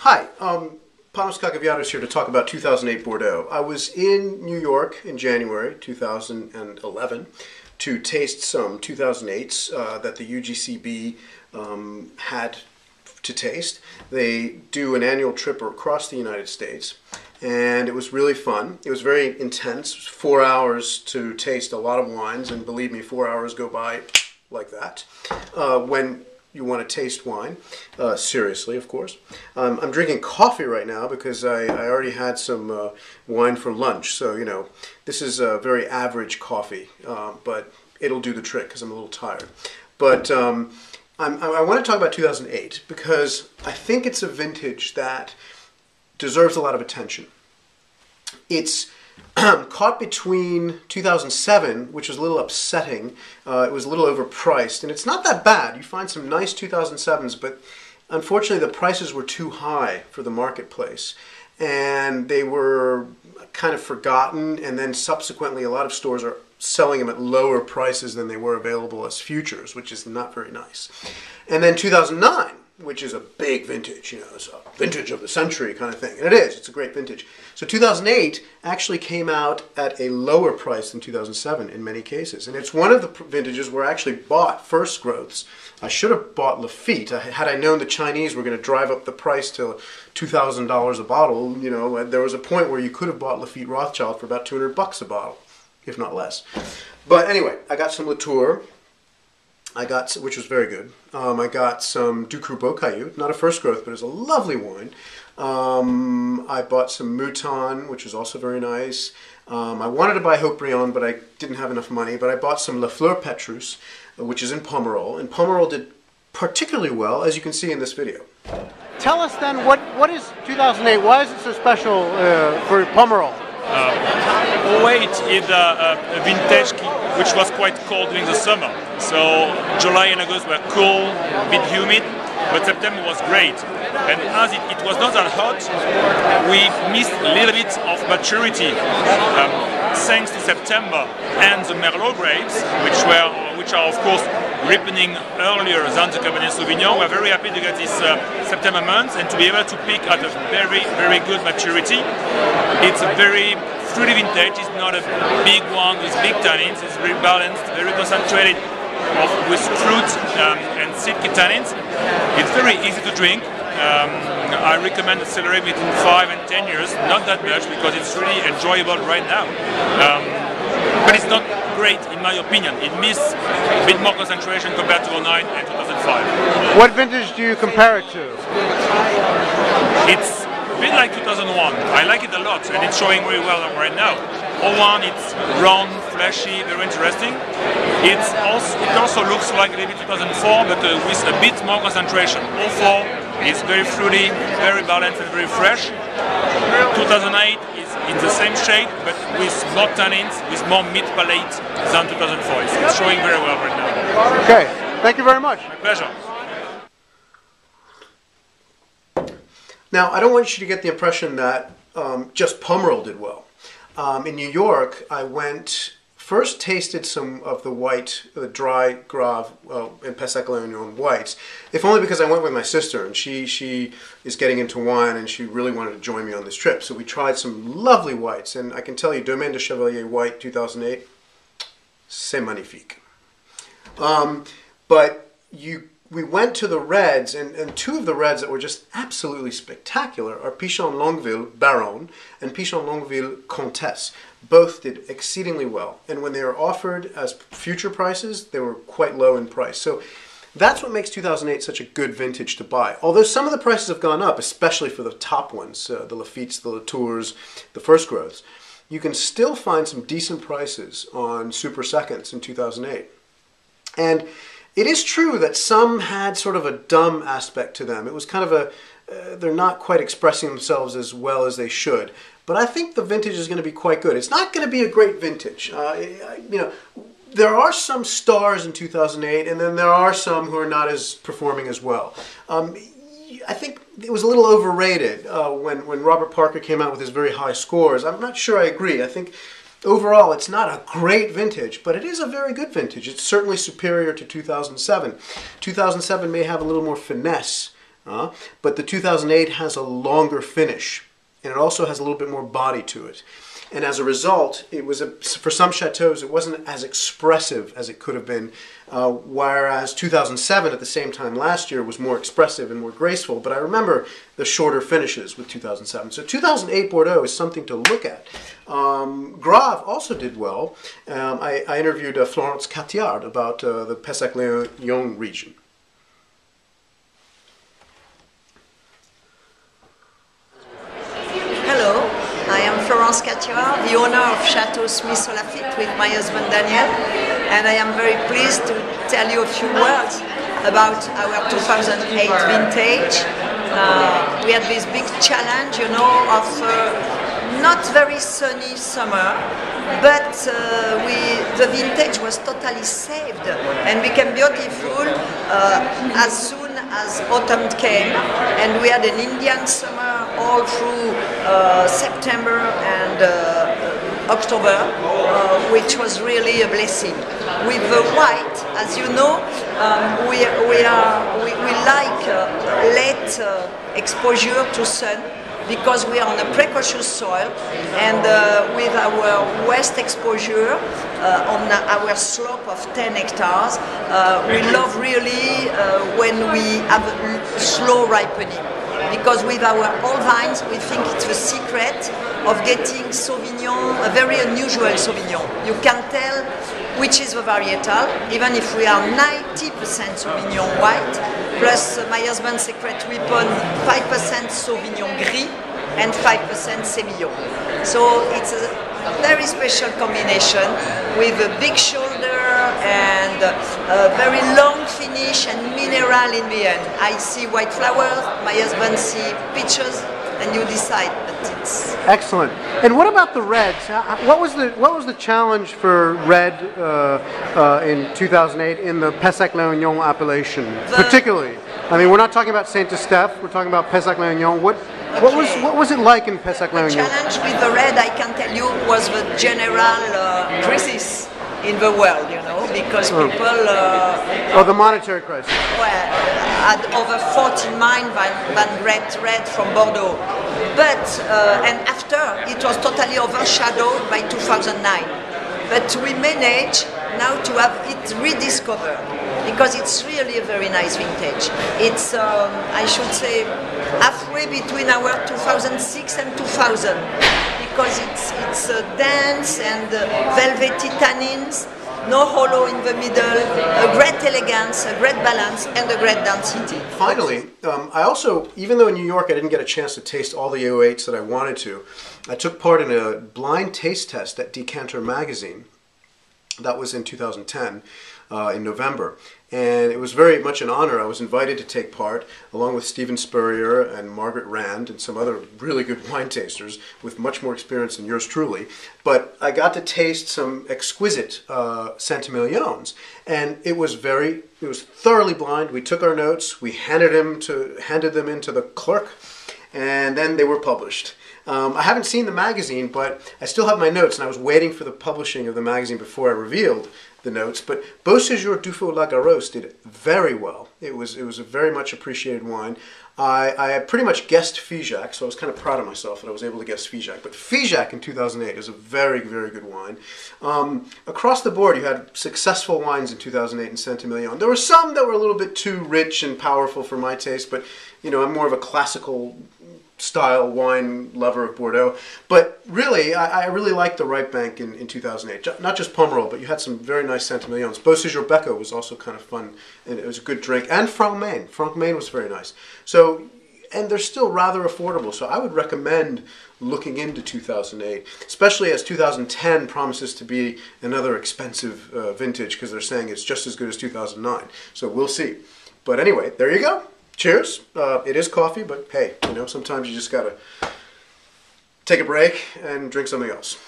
Hi, Panos Kakaviatos here to talk about 2008 Bordeaux. I was in New York in January 2011 to taste some 2008s that the UGCB had to taste. They do an annual trip across the United States, and it was really fun. It was very intense. It was 4 hours to taste a lot of wines, and believe me, 4 hours go by like that when you want to taste wine, seriously, of course. I'm drinking coffee right now because I already had some wine for lunch. So, you know, this is a very average coffee, but it'll do the trick because I'm a little tired. But I want to talk about 2008 because I think it's a vintage that deserves a lot of attention. It's caught between 2007, which was a little upsetting. It was a little overpriced, and it's not that bad. You find some nice 2007s, but unfortunately the prices were too high for the marketplace, and they were kind of forgotten, and then subsequently a lot of stores are selling them at lower prices than they were available as futures, which is not very nice. And then 2009, which is a big vintage, you know, it's a vintage of the century kind of thing. And it is, it's a great vintage. So 2008 actually came out at a lower price than 2007 in many cases. And it's one of the vintages where I actually bought first growths. I should have bought Lafite. Had I known the Chinese were going to drive up the price to $2,000 a bottle, you know, there was a point where you could have bought Lafite Rothschild for about $200 a bottle, if not less. But anyway, I got some Latour. Which was very good. I got some Ducru Beaucaillou, not a first growth, but it's a lovely wine. I bought some Mouton, which was also very nice. I wanted to buy Haut-Brion, but I didn't have enough money. But I bought some La Fleur Petrus, which is in Pomerol. And Pomerol did particularly well, as you can see in this video. Tell us then, what is 2008? Why is it so special for Pomerol? 08 is a vintage which was quite cold during the summer. So July and August were cool, a bit humid, but September was great. And as it was not that hot, we missed a little bit of maturity. Thanks to September and the Merlot grapes, which are of course ripening earlier than the Cabernet Sauvignon. We're very happy to get this September month and to be able to pick at a very, very good maturity. It's a very fruity vintage. It's not a big one with big tannins. It's very balanced, very concentrated with fruit and silky tannins. It's very easy to drink. I recommend accelerate between 5 and 10 years, not that much because it's really enjoyable right now. But it's not great in my opinion. It missed a bit more concentration compared to 2009 and 2005. What vintage do you compare it to? It's a bit like 2001. I like it a lot and it's showing very well right now. 2001, it's round, fleshy, very interesting. It also looks like a little bit 2004, but with a bit more concentration. 2004 is very fruity, very balanced and very fresh. 2008 is in the same shade, but with more tannins, with more meat palate than 2004. It's showing very well right now. Okay, thank you very much. My pleasure. Now, I don't want you to get the impression that just Pomerol did well. In New York, I first tasted some of the white, the dry Grave and Pessac Léognan whites, if only because I went with my sister, and she is getting into wine, and she really wanted to join me on this trip. So we tried some lovely whites, and I can tell you, Domaine de Chevalier White 2008, c'est magnifique. But we went to the reds, and two of the reds that were just absolutely spectacular are Pichon Longueville Baron and Pichon Longueville Comtesse. Both did exceedingly well, and when they were offered as future prices, they were quite low in price. So that's what makes 2008 such a good vintage to buy. Although some of the prices have gone up, especially for the top ones, the Lafittes, the Latours, the first growths, you can still find some decent prices on super seconds in 2008. And it is true that some had sort of a dumb aspect to them. It was kind of they're not quite expressing themselves as well as they should. But I think the vintage is going to be quite good. It's not going to be a great vintage. You know, there are some stars in 2008, and then there are some who are not as performing as well. I think it was a little overrated when Robert Parker came out with his very high scores. I'm not sure I agree. I think overall it's not a great vintage, but it is a very good vintage. It's certainly superior to 2007. 2007 may have a little more finesse But the 2008 has a longer finish, and it also has a little bit more body to it. And as a result, it was for some chateaus, it wasn't as expressive as it could have been, whereas 2007 at the same time last year was more expressive and more graceful. But I remember the shorter finishes with 2007. So 2008 Bordeaux is something to look at. Grave also did well. I interviewed Florence Catillard about the Pessac-Léognan region. Hello, I am Florence Catillard, the owner of Chateau Smith-Lafitte with my husband Daniel, and I am very pleased to tell you a few words about our 2008 vintage. We had this big challenge, you know, of not very sunny summer, but the vintage was totally saved and became beautiful as soon as autumn came, and we had an Indian summer all through September and October, which was really a blessing. With the white, as you know, we like late exposure to sun, because we are on a precocious soil, and with our west exposure on our slope of 10 hectares, we love really when we have slow ripening. Because with our old vines, we think it's the secret of getting Sauvignon, a very unusual Sauvignon. You can tell which is the varietal, even if we are 90% Sauvignon white, plus my husband's secret weapon, 5% Sauvignon gris and 5% Semillon. So it's a very special combination with a big shoulder and a very long finish and mineral in the end. I see white flowers, my husband see peaches, and you decide. But it's excellent. And what about the reds? What was the challenge for red in 2008 in the Pessac-Léognan appellation, particularly? I mean, we're not talking about Saint-Estèphe. We're talking about Pessac-Léognan. What was it like in Pessac-Léognan? The challenge with the red, I can tell you, was the general crisis in the world, you know, because people... the monetary crisis. Well, had over 40 mine than red from Bordeaux. But, and after, it was totally overshadowed by 2009. But we managed now to have it rediscovered, because it's really a very nice vintage. It's, I should say, halfway between our 2006 and 2000, because it's dense and velvety tannins, no hollow in the middle, a great elegance, a great balance, and a great density. Finally, I also, even though in New York I didn't get a chance to taste all the 08s that I wanted to, I took part in a blind taste test at Decanter magazine. That was in 2010, in November. And it was very much an honor. I was invited to take part, along with Stephen Spurrier and Margaret Rand and some other really good wine tasters with much more experience than yours truly. But I got to taste some exquisite Saint-Emilions, and it was thoroughly blind. We took our notes, we handed them into the clerk, and then they were published. I haven't seen the magazine, but I still have my notes, and I was waiting for the publishing of the magazine before I revealed the notes. But Beau Séjour Dufault-Lagaros did very well. It was a very much appreciated wine. I pretty much guessed Figeac, so I was kind of proud of myself that I was able to guess Figeac. But Figeac in 2008 is a very, very good wine. Across the board, you had successful wines in 2008 in Saint-Emilion. There were some that were a little bit too rich and powerful for my taste, but you know, I'm more of a classical style wine lover of Bordeaux. But really, I really liked the Right Bank in 2008. Not just Pomerol, but you had some very nice Saint-Emilions. Beau Séjour Becco was also kind of fun, and it was a good drink. And Franc Maine. Franc Maine was very nice. So, and they're still rather affordable, so I would recommend looking into 2008, especially as 2010 promises to be another expensive vintage, because they're saying it's just as good as 2009. So we'll see. But anyway, there you go. Cheers. It is coffee, but hey, you know, sometimes you just gotta take a break and drink something else.